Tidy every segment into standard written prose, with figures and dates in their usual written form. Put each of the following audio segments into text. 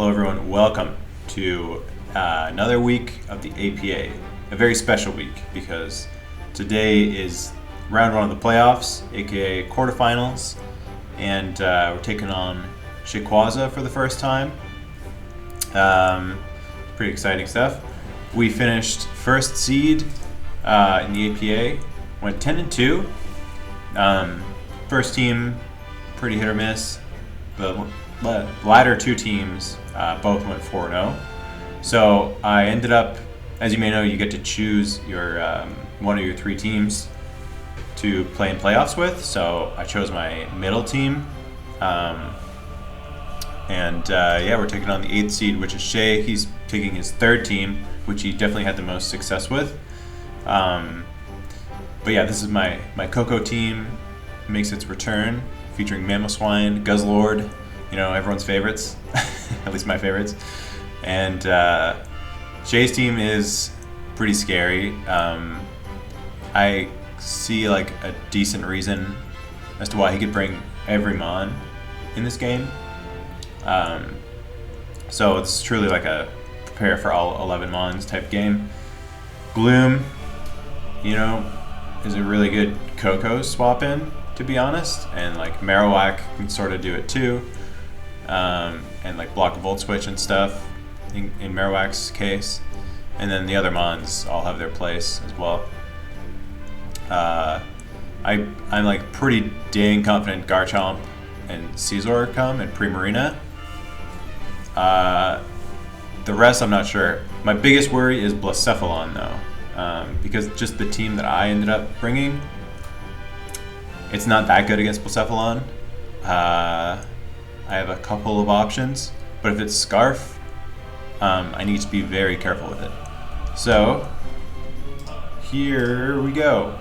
Hello everyone, welcome to another week of the APA. A very special week because today is round one of the playoffs, aka quarterfinals, and we're taking on Shayquaza for the first time. Pretty exciting stuff. We finished first seed in the APA, went 10-2. First team, pretty hit or miss. The latter two teams both went 4-0. So I ended up, as you may know, you get to choose your one of your three teams to play in playoffs with. So I chose my middle team. Yeah, we're taking on the 8th seed, which is Shay. He's taking his third team, which he definitely had the most success with. But yeah, this is my Coco team. Makes its return, featuring Mamoswine, Guzzlord, everyone's favorites, at least my favorites. And Shay's team is pretty scary. I see like a decent reason as to why he could bring every Mon in this game. So it's truly like a prepare for all 11 Mons type game. Gloom, is a really good Coco swap in, to be honest, and like Marowak can sort of do it too, and like block a Volt Switch and stuff in Marowak's case, and then the other Mons all have their place as well. I'm like pretty dang confident Garchomp and Scizor come and Primarina. The rest I'm not sure. My biggest worry is Blacephalon though, because just the team that I ended up bringing, it's not that good against Blacephalon. I have a couple of options, but if it's Scarf, I need to be very careful with it. So, here we go.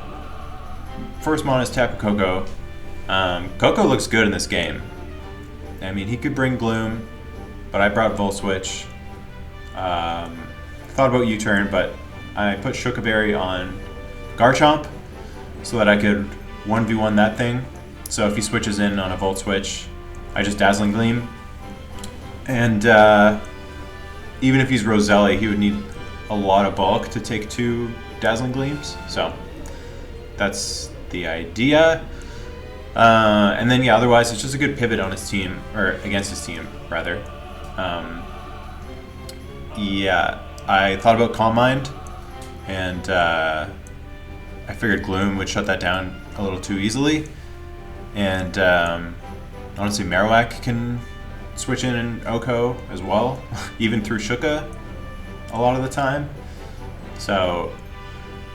First Mon is Tapu Koko. Koko looks good in this game. I mean, he could bring Gloom, but I brought Volt Switch. Thought about U-turn, but I put Shukaberry on Garchomp so that I could 1v1 that thing. So if he switches in on a Volt Switch, I just Dazzling Gleam. And even if he's Roselli, he would need a lot of bulk to take 2 Dazzling Gleams. So that's the idea. And then yeah, otherwise it's just a good pivot on his team, or against his team rather. Yeah, I thought about Calm Mind, and I figured Gloom would shut that down a little too easily. And honestly, Marowak can switch in Oko as well, even through Shuka a lot of the time. So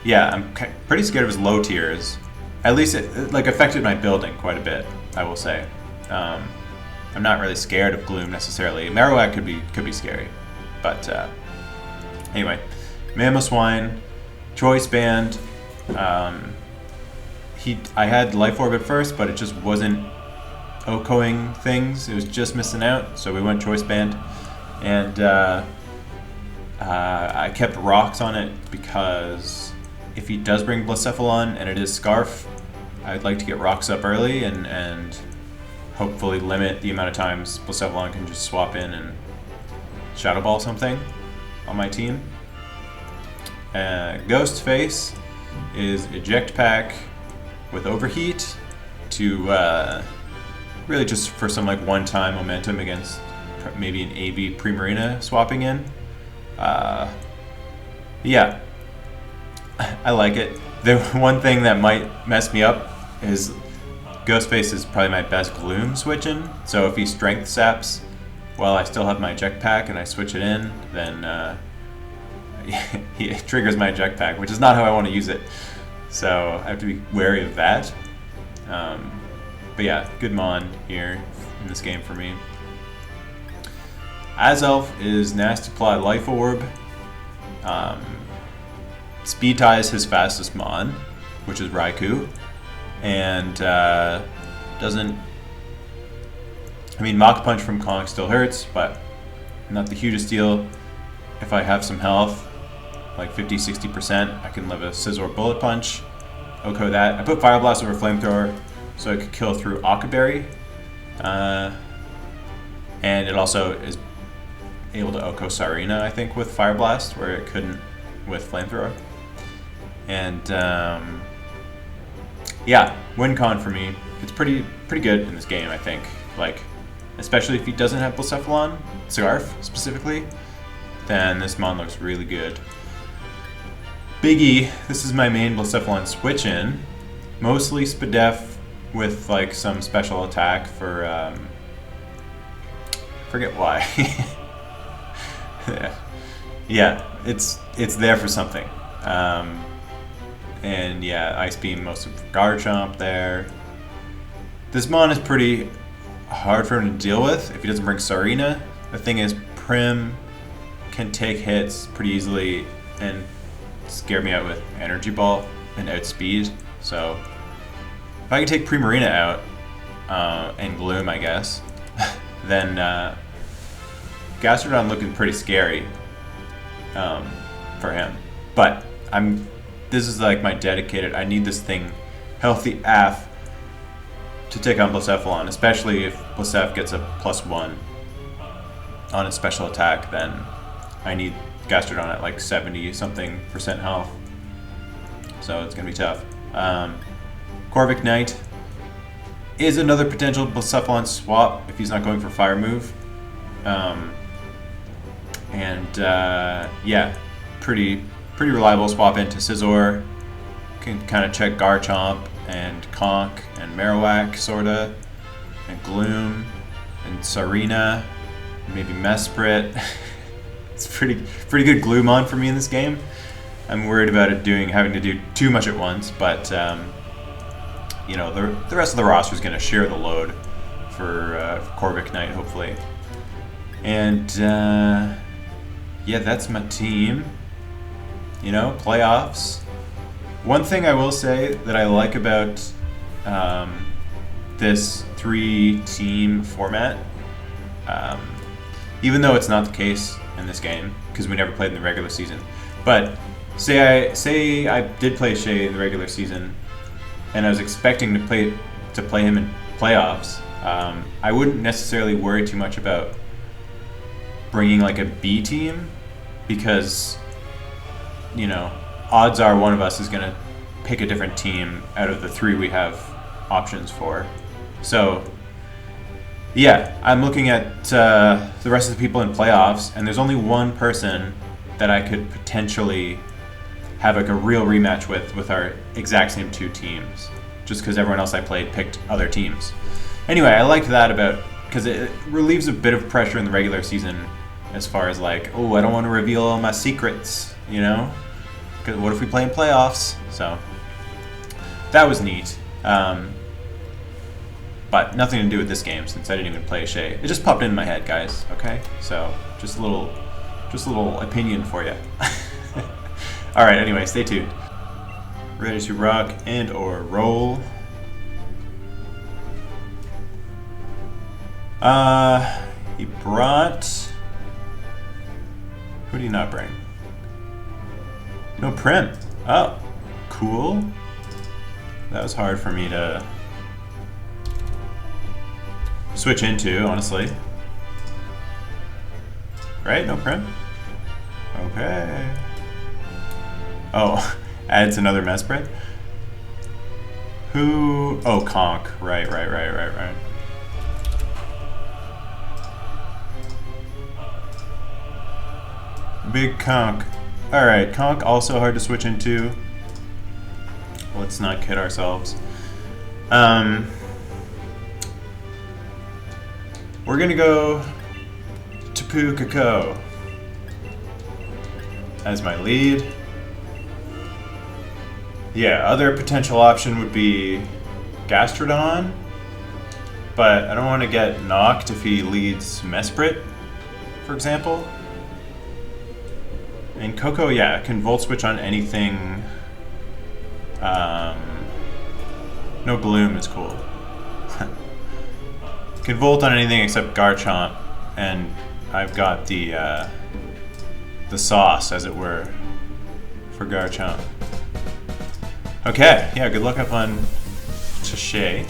yeah, I'm pretty scared of his low tiers. At least it like affected my building quite a bit, I will say. I'm not really scared of Gloom necessarily. Marowak could be scary, but anyway, Mamoswine, Choice Band. I had Life Orb at first, but it just wasn't Okoing things. It was just missing out, so we went Choice Band, and I kept Rocks on it because if he does bring Blacephalon and it is Scarf, I'd like to get Rocks up early and hopefully limit the amount of times Blacephalon can just swap in and Shadow Ball something on my team. Ghostface is Eject Pack with Overheat to really just for some like one-time momentum against maybe an AV Primarina swapping in. Yeah, I like it. The one thing that might mess me up is Ghostface is probably my best Gloom switching. So if he Strength Saps while I still have my Eject Pack and I switch it in, then he triggers my Eject Pack, which is not how I want to use it. So I have to be wary of that. But yeah, good Mon here in this game for me. Azelf is Nasty Plot Life Orb. Speed Tie is his fastest Mon, which is Raikou. And doesn't... I mean, Mach Punch from Kong still hurts, but not the hugest deal. If I have some health, like 50-60%, I can live a Scizor Bullet Punch. Oko that. I put Fire Blast over Flamethrower so I could kill through Akaberry. And it also is able to Oko Sarina, I think, with Fire Blast, where it couldn't with Flamethrower. And yeah, win con for me. It's pretty good in this game, I think. Like, especially if he doesn't have Blacephalon, Scarf specifically, then this mon looks really good. Biggie, this is my main Blacephalon switch in. Mostly Spadef with like some special attack for forget why. Yeah, it's there for something. And yeah, Ice Beam most of Garchomp there. This mon is pretty hard for him to deal with if he doesn't bring Sarina. The thing is, Prim can take hits pretty easily and scare me out with Energy Ball and outspeed. So if I can take Primarina out and Gloom, I guess, then Gastrodon looking pretty scary for him. But this is like my dedicated, I need this thing healthy AF to take on Blacephalon, especially if Blacef gets a +1 on its special attack, then I need Gastrodon at like 70-something% health. So it's gonna be tough. Corvic Knight is another potential Blacephalon swap if he's not going for Fire move. Yeah, pretty reliable swap into Scizor. Can kind of check Garchomp and Conk and Marowak, sorta, and Gloom and Sarina, maybe Mesprit. It's pretty good Gloomon for me in this game. I'm worried about it having to do too much at once, but you know, the rest of the roster is going to share the load for Corvic Knight, hopefully. And yeah, that's my team. You know, playoffs. One thing I will say that I like about this 3-team format, even though it's not the case in this game because we never played in the regular season, but say I did play Shay in the regular season and I was expecting to play him in playoffs, I wouldn't necessarily worry too much about bringing like a B team, because, you know, odds are one of us is going to pick a different team out of the 3 we have options for. So yeah, I'm looking at the rest of the people in playoffs, and there's only one person that I could potentially have like a real rematch with our exact same 2 teams, just because everyone else I played picked other teams. Anyway, I liked that because it relieves a bit of pressure in the regular season as far as like, oh, I don't want to reveal all my secrets, you know? Because what if we play in playoffs? So that was neat. But nothing to do with this game since I didn't even play Shay. It just popped into my head, guys. Okay, so just a little opinion for you. All right. Anyway, stay tuned. Ready to rock and or roll. He brought. Who do you not bring? No Prim. Oh, cool. That was hard for me to switch into, honestly. Right? No Prim? Okay. Oh, adds another Mesprit? Who? Oh, Conk. Right. Big Conk. Alright, Conk also hard to switch into. Let's not kid ourselves. We're gonna go Tapu Koko as my lead. Yeah, other potential option would be Gastrodon, but I don't want to get knocked if he leads Mesprit, for example. And Koko, yeah, can Volt Switch on anything. No Gloom is cool. Can Volt on anything except Garchomp, and I've got the sauce, as it were, for Garchomp. Okay, yeah, good luck up on to Shay.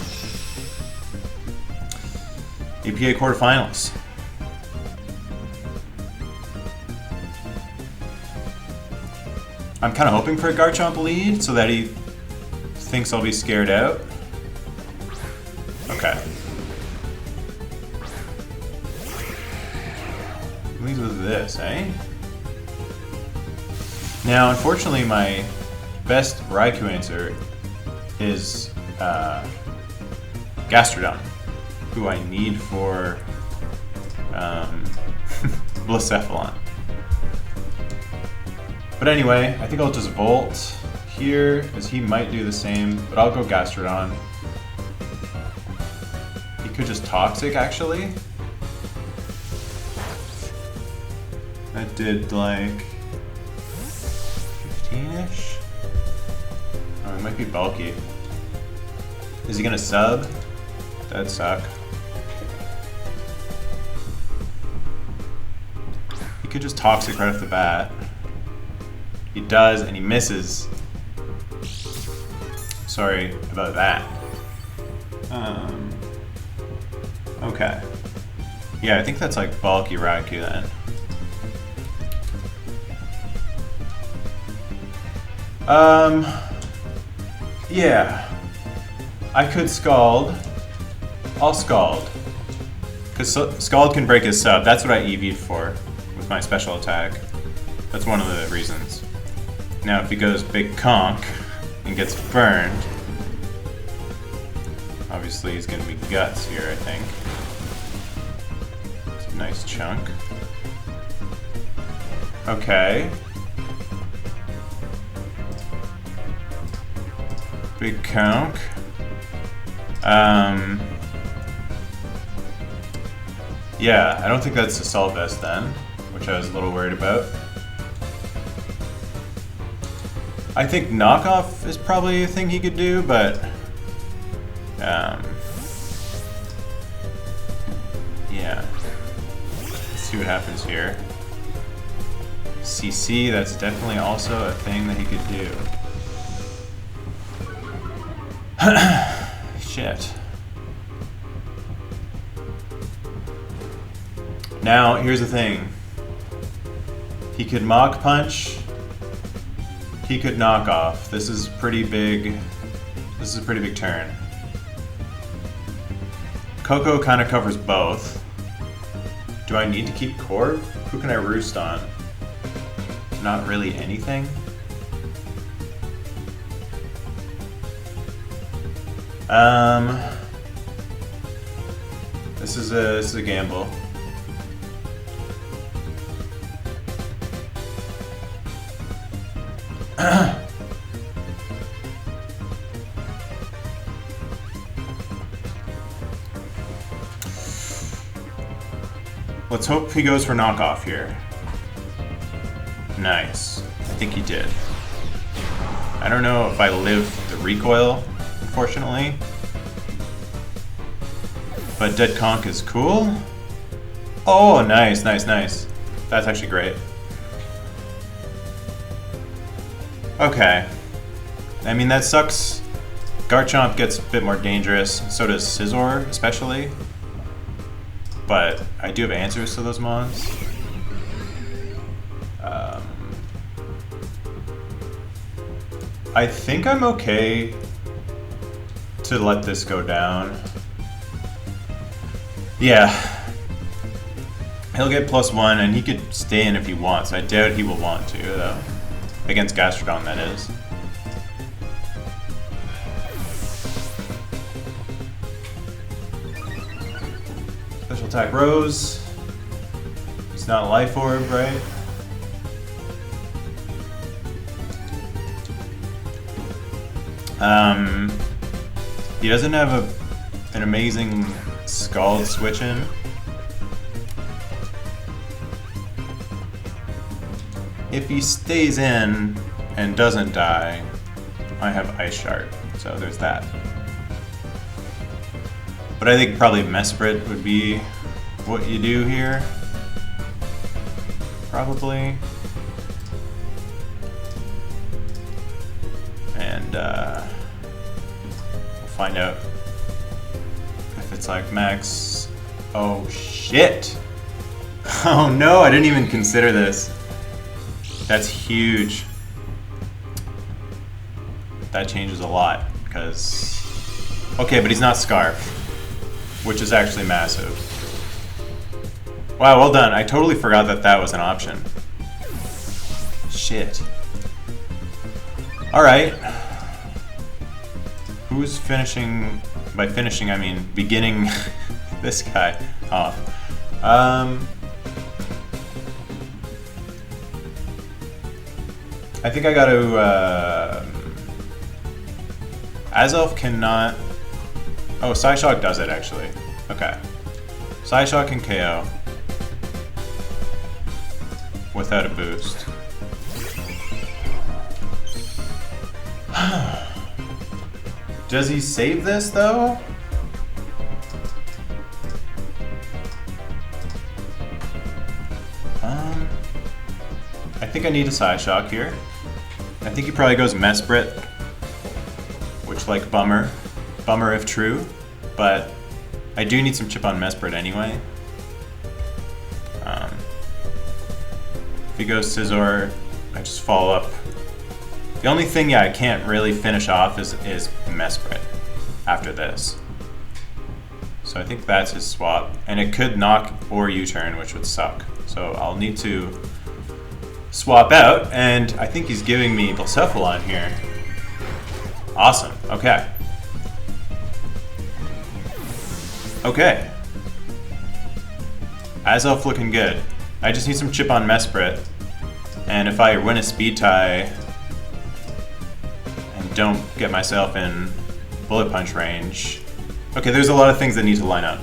APA quarterfinals. I'm kind of hoping for a Garchomp lead so that he thinks I'll be scared out. Okay. Leads with this, eh? Now, unfortunately, my best Raikou answer is Gastrodon, who I need for Blacephalon. But anyway, I think I'll just Volt here, as he might do the same, but I'll go Gastrodon. He could just Toxic, actually. That did like 15-ish? Oh, it might be bulky. Is he gonna sub? That'd suck. He could just Toxic right off the bat. He does, and he misses. Sorry about that. Okay. Yeah, I think that's like bulky Raikou then. Yeah. I could Scald. I'll Scald. Because Scald can break his sub. That's what I EV'd for with my special attack. That's one of the reasons. Now if he goes Big Conk and gets burned, obviously he's going to be Guts here, I think. It's a nice chunk. Okay. Big Conk. Yeah, I don't think that's Assault Vest then, which I was a little worried about. I think Knockoff is probably a thing he could do, but yeah. Let's see what happens here. CC, that's definitely also a thing that he could do. Shit. Now, here's the thing. He could Mach Punch. He could Knock Off. This is pretty big. This is a pretty big turn. Coco kind of covers both. Do I need to keep Corv? Who can I Roost on? Not really anything. This is a gamble. Let's hope he goes for knockoff here. Nice. I think he did. I don't know if I live the recoil, unfortunately. But Dead Conk is cool. Oh, nice, nice, nice. That's actually great. Okay. I mean, that sucks. Garchomp gets a bit more dangerous, so does Scizor, especially. But I do have answers to those mons. I think I'm okay to let this go down. Yeah. He'll get +1 and he could stay in if he wants. I doubt he will want to, though. Against Gastrodon, that is. Special attack Rose. It's not Life Orb, right? He doesn't have an amazing Scald switch in. If he stays in and doesn't die, I have Ice Shard, so there's that. But I think probably Mesprit would be what you do here. Probably. And we'll find out if it's like max. Oh shit! Oh no, I didn't even consider this. That's huge. that changes a lot, because... Okay, but he's not Scarf, which is actually massive. Wow, well done. I totally forgot that that was an option. Shit. Alright. Who's finishing... By finishing, I mean beginning this guy off. I think I gotta... Azelf cannot... Oh, Psyshock does it, actually. Okay. Psyshock can KO. Without a boost. Does he save this, though? I think I need a Psyshock here. I think he probably goes Mesprit, which, like, bummer. Bummer if true, but I do need some chip on Mesprit anyway. If he goes Scizor, I just follow up. The only thing, yeah, I can't really finish off is Mesprit after this. So I think that's his swap. And it could knock or U-turn, which would suck. So I'll need to swap out, and I think he's giving me Blacephalon here. Awesome, okay. Okay. Azelf looking good. I just need some chip on Mesprit. And if I win a speed tie and don't get myself in Bullet Punch range... Okay, there's a lot of things that need to line up.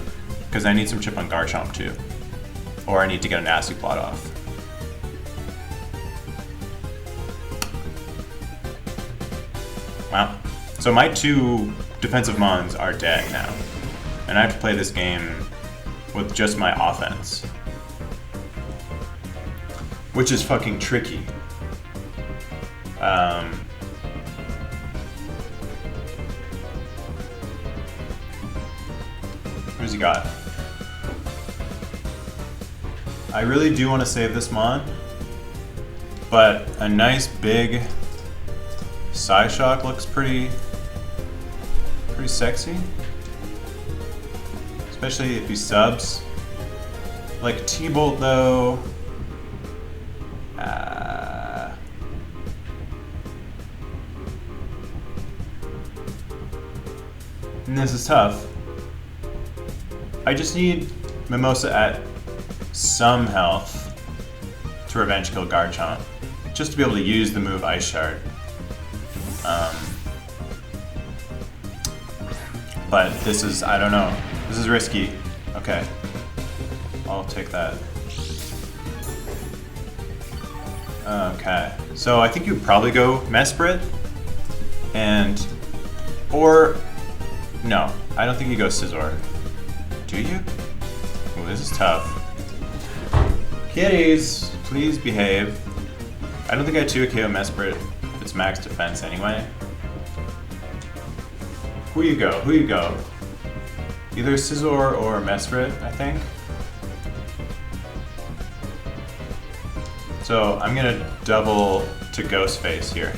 Because I need some chip on Garchomp too. Or I need to get a Nasty Plot off. Wow. So my two defensive Mons are dead now. And I have to play this game with just my offense. Which is fucking tricky. Who's he got? I really do want to save this Mon. But a nice big Psyshock looks pretty sexy. Especially if he subs. Like T-Bolt though. And this is tough. I just need Mimosa at some health to revenge kill Garchomp. Just to be able to use the move Ice Shard. But this is, I don't know. This is risky. Okay. I'll take that. Okay. So I think you would probably go Mesprit. And... Or... No. I don't think you go Scizor. Do you? Ooh, this is tough. Kitties! Please behave. I don't think I 2 KO Mesprit if it's max defense anyway. Who you go? Who you go? Either Scizor or Mesprit, I think. So I'm gonna double to Ghostface here.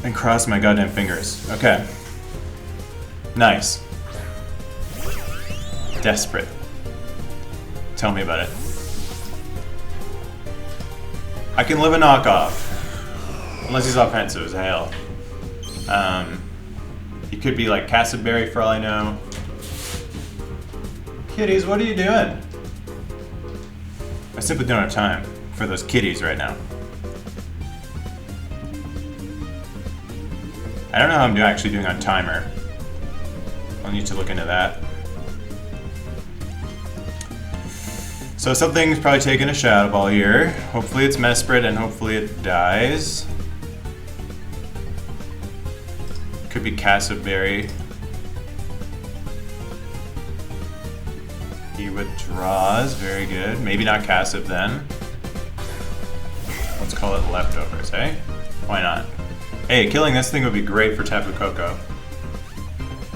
And cross my goddamn fingers. Okay. Nice. Desperate. Tell me about it. I can live a knockoff. Unless he's offensive as hell. He could be like Castleberry for all I know. Kitties, what are you doing? I simply don't have time for those kitties right now. I don't know how I'm actually doing on timer. I'll need to look into that. So something's probably taking a Shadow Ball here. Hopefully it's Mesprit and hopefully it dies. Could be Castleberry. He withdraws, very good. Maybe not Castab then. Let's call it leftovers, eh? Why not? Hey, killing this thing would be great for Tapu Koko.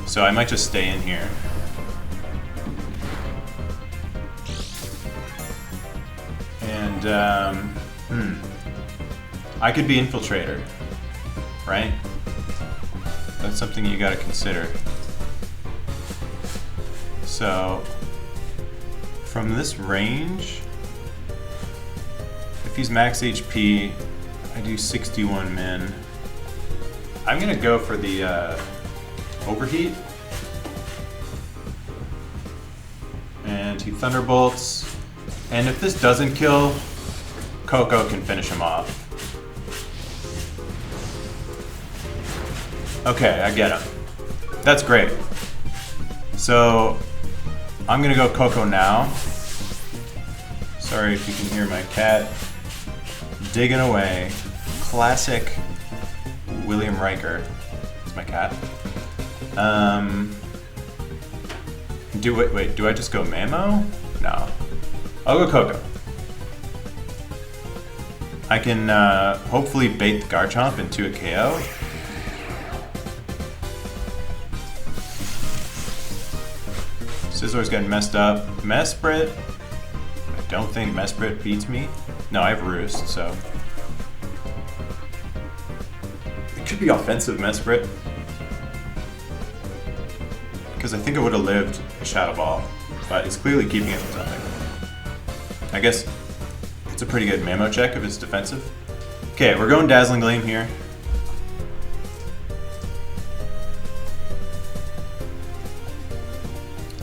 So I might just stay in here. And, I could be Infiltrator, right? That's something you gotta consider. So, from this range, if he's max HP, I do 61 min. I'm gonna go for the overheat. And he thunderbolts. And if this doesn't kill, Coco can finish him off. Okay, I get him. That's great. So I'm gonna go Coco now. Sorry if you can hear my cat digging away. Classic William Riker. It's my cat. Wait, do I just go Mamo? No. I'll go Coco. I can hopefully bait the Garchomp into a KO. Scissor's getting messed up. Mesprit. I don't think Mesprit beats me. No, I have Roost, so. It could be offensive Mesprit. Because I think it would have lived a Shadow Ball, but it's clearly keeping it from something. I guess it's a pretty good Mamo check if it's defensive. Okay, we're going Dazzling Gleam here.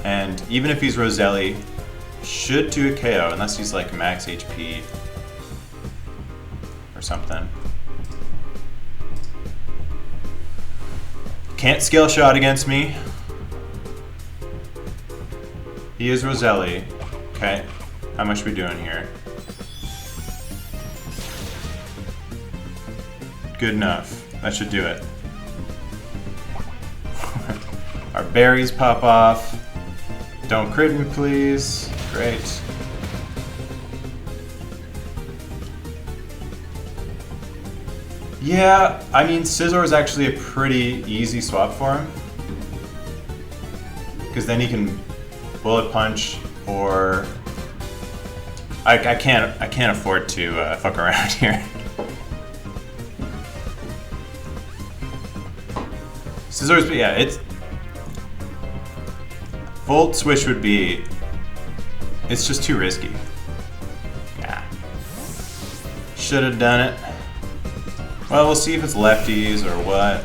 And even if he's Roselli, should do a KO unless he's like max HP or something. Can't Scale Shot against me. He is Roselli. Okay, how much are we doing here? Good enough. That should do it. Our berries pop off. Don't crit me, please. Great. Yeah, I mean, Scizor is actually a pretty easy swap for him. Because then he can Bullet Punch, or I can't afford to fuck around here. Scizor's, yeah, it's Volt Switch would be, it's just too risky. Yeah, should have done it. Well, we'll see if it's lefties or what.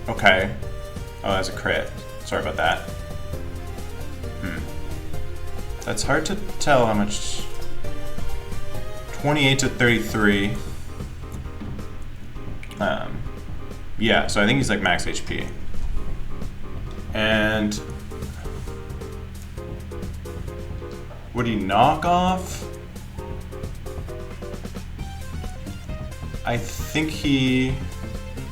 Okay. Oh, that's a crit. Sorry about that. That's hard to tell how much. 28 to 33. Yeah, so I think he's like max HP. And would he knock off? I think he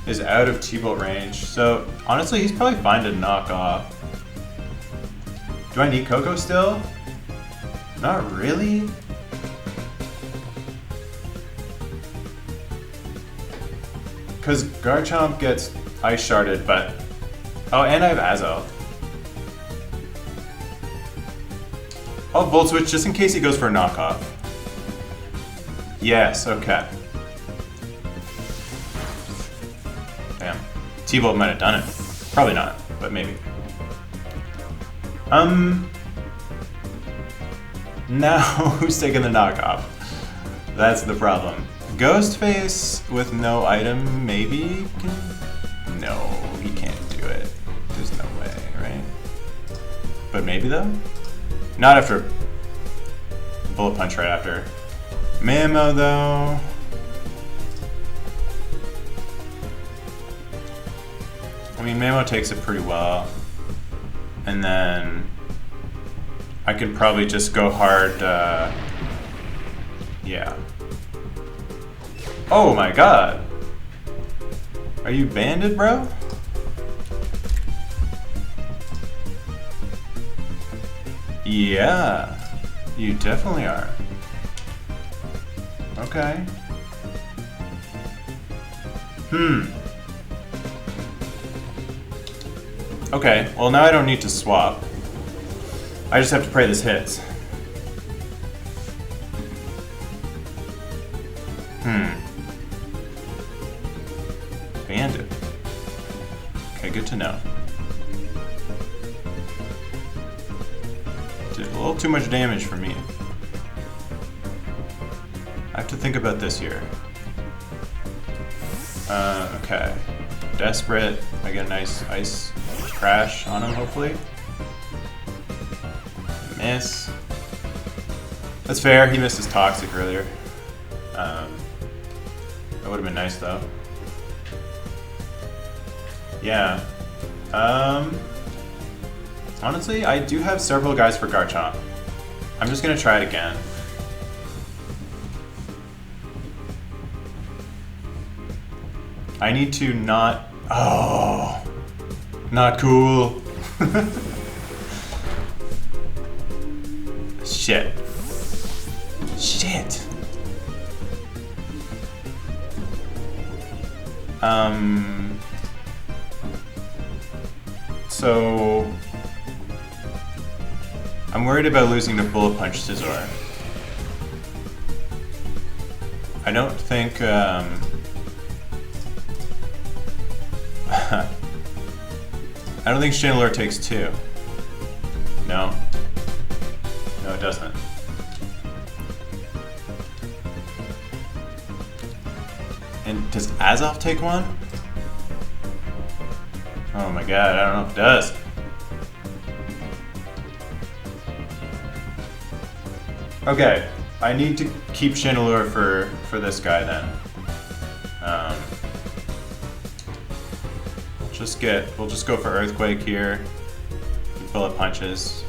is out of T-Bolt range. So honestly, he's probably fine to knock off. Do I need Coco still? Not really. Because Garchomp gets Ice Sharded, but... Oh, and I have Azo. I'll Volt Switch just in case he goes for a knockoff. Yes, okay. Damn. T-Bolt might have done it. Probably not, but maybe. Now, who's taking the knockoff? That's the problem. Ghostface with no item, maybe can... No, he can't do it. There's no way, right? But maybe though? Not after Bullet Punch right after. Mamo though. I mean, Mamo takes it pretty well. And then I could probably just go hard, yeah. Oh my god! Are you banded, bro? Yeah, you definitely are. Okay. Okay, well now I don't need to swap. I just have to pray this hits. Bandit. Okay, good to know. Did a little too much damage for me. I have to think about this here. Okay. Desperate. I get a nice ice crash on him, hopefully. Miss. That's fair. He missed his toxic earlier. That would have been nice, though. Yeah. Honestly, I do have several guys for Garchomp. I'm just gonna try it again. I need to not... Oh! Not cool. Shit. Shit. So... I'm worried about losing to Bullet Punch Scizor. I don't think, I don't think Chandelure takes 2. No. No, it doesn't. And does Azoth take 1? Oh my god, I don't know if it does. Okay, I need to keep Chandelure for this guy then. We'll just go for Earthquake here. Bullet punches.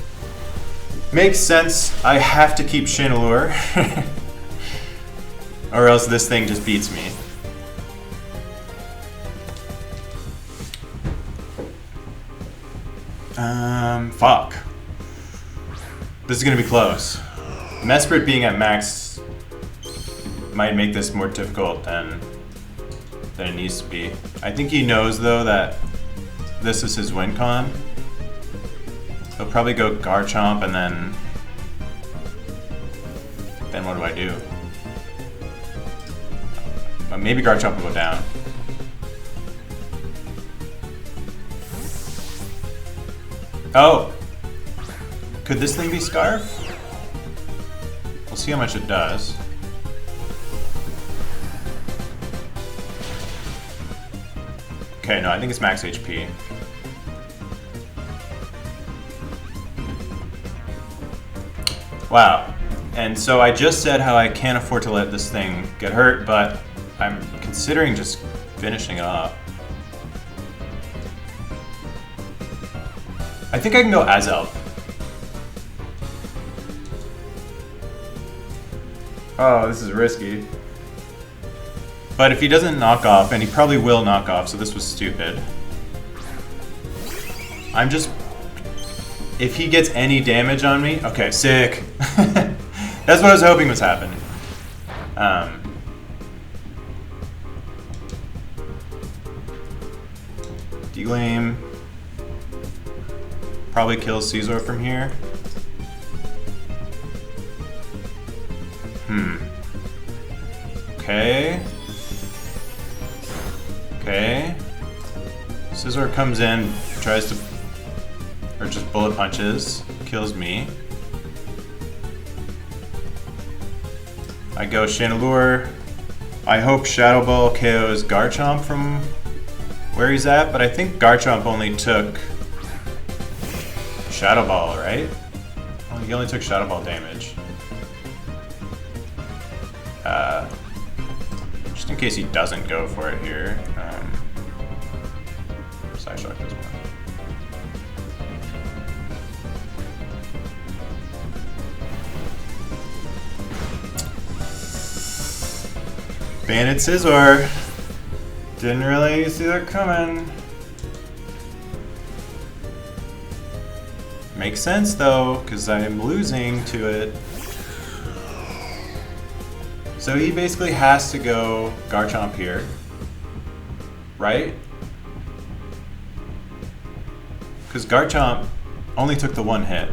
Makes sense. I have to keep Chandelure. Or else this thing just beats me. Fuck. This is gonna be close. Mesprit being at max might make this more difficult than it needs to be. I think he knows though that this is his win con. He'll probably go Garchomp and then what do I do? Maybe Garchomp will go down. Oh! Could this thing be Scarf? We'll see how much it does. Okay, no, I think it's max HP. Wow. And so I just said how I can't afford to let this thing get hurt, but I'm considering just finishing it off. I think I can go Azelf. Oh, this is risky. But if he doesn't knock off, and he probably will knock off, so this was stupid. I'm just... If he gets any damage on me... Okay, sick. That's what I was hoping was happening. D-Lame. Probably kills Scizor from here. Okay. Okay. Scizor comes in, tries to... Or just bullet punches. Kills me. I go Chandelure. I hope Shadow Ball KOs Garchomp from where he's at, but I think Garchomp only took Shadow Ball, right? Oh, he only took Shadow Ball damage. Just in case he doesn't go for it here. Psyshock does more. Bandit Scizor. Didn't really see that coming. Makes sense though, because I'm losing to it. So he basically has to go Garchomp here, right? Because Garchomp only took the 1 hit.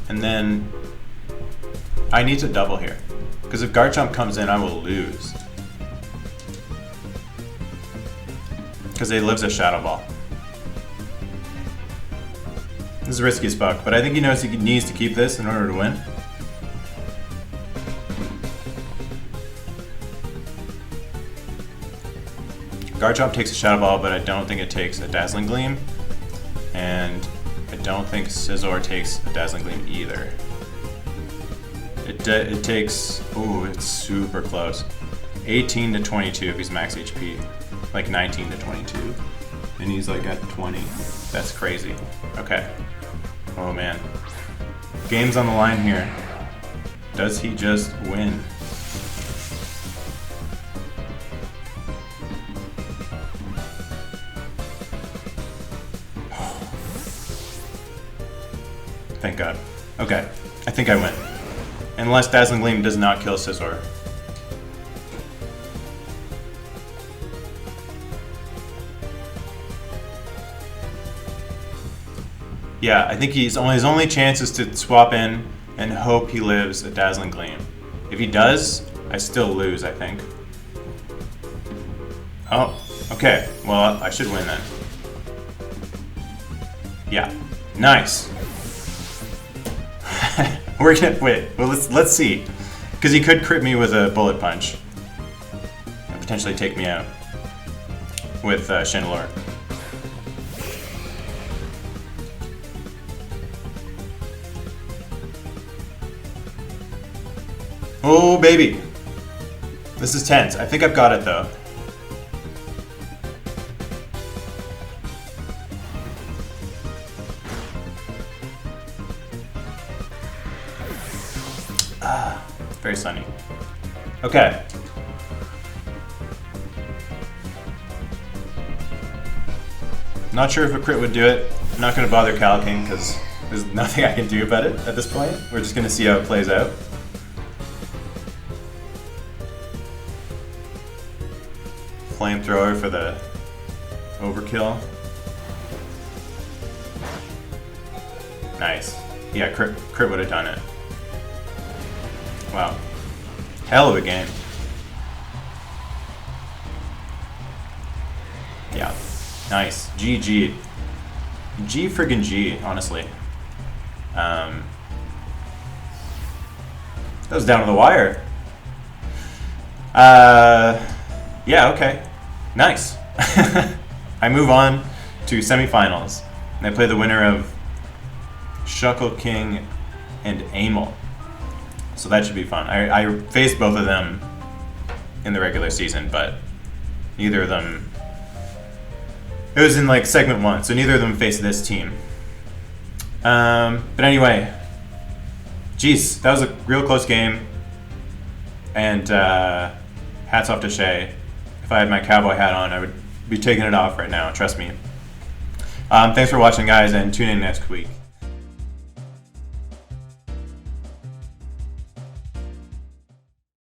And then I need to double here. Because if Garchomp comes in, I will lose. Because he lives a Shadow Ball. This is risky as fuck, but I think he knows he needs to keep this in order to win. Garchomp takes a Shadow Ball, but I don't think it takes a Dazzling Gleam. And I don't think Scizor takes a Dazzling Gleam either. It takes, ooh, it's super close. 18 to 22 if he's max HP. Like 19 to 22. And he's like at 20. That's crazy. Okay. Oh man. Game's on the line here. Does he just win? Thank God. Okay. I think I win. Unless Dazzling Gleam does not kill Scizor. Yeah, I think his only chance is to swap in and hope he lives a Dazzling Gleam. If he does, I still lose, I think. Oh, okay. Well, I should win then. Yeah, nice. We're gonna wait. Well, let's see, because he could crit me with a Bullet Punch and potentially take me out with Chandelure. Oh baby, this is tense. I think I've got it though. Very sunny. Okay. Not sure if a crit would do it. I'm not going to bother Calking because there's nothing I can do about it at this point. We're just going to see how it plays out. Flamethrower for the overkill. Nice. Yeah, crit would have done it. Wow. Hell of a game. Yeah. Nice. GG. G friggin' G, honestly. That was down to the wire. Yeah, okay. Nice. I move on to semifinals. And I play the winner of Shuckle King and Amel. So that should be fun. I faced both of them in the regular season, but neither of them... It was in like segment 1, so neither of them faced this team. But anyway, geez, that was a real close game. And hats off to Shay. If I had my cowboy hat on, I would be taking it off right now, trust me. Thanks for watching, guys, and tune in next week.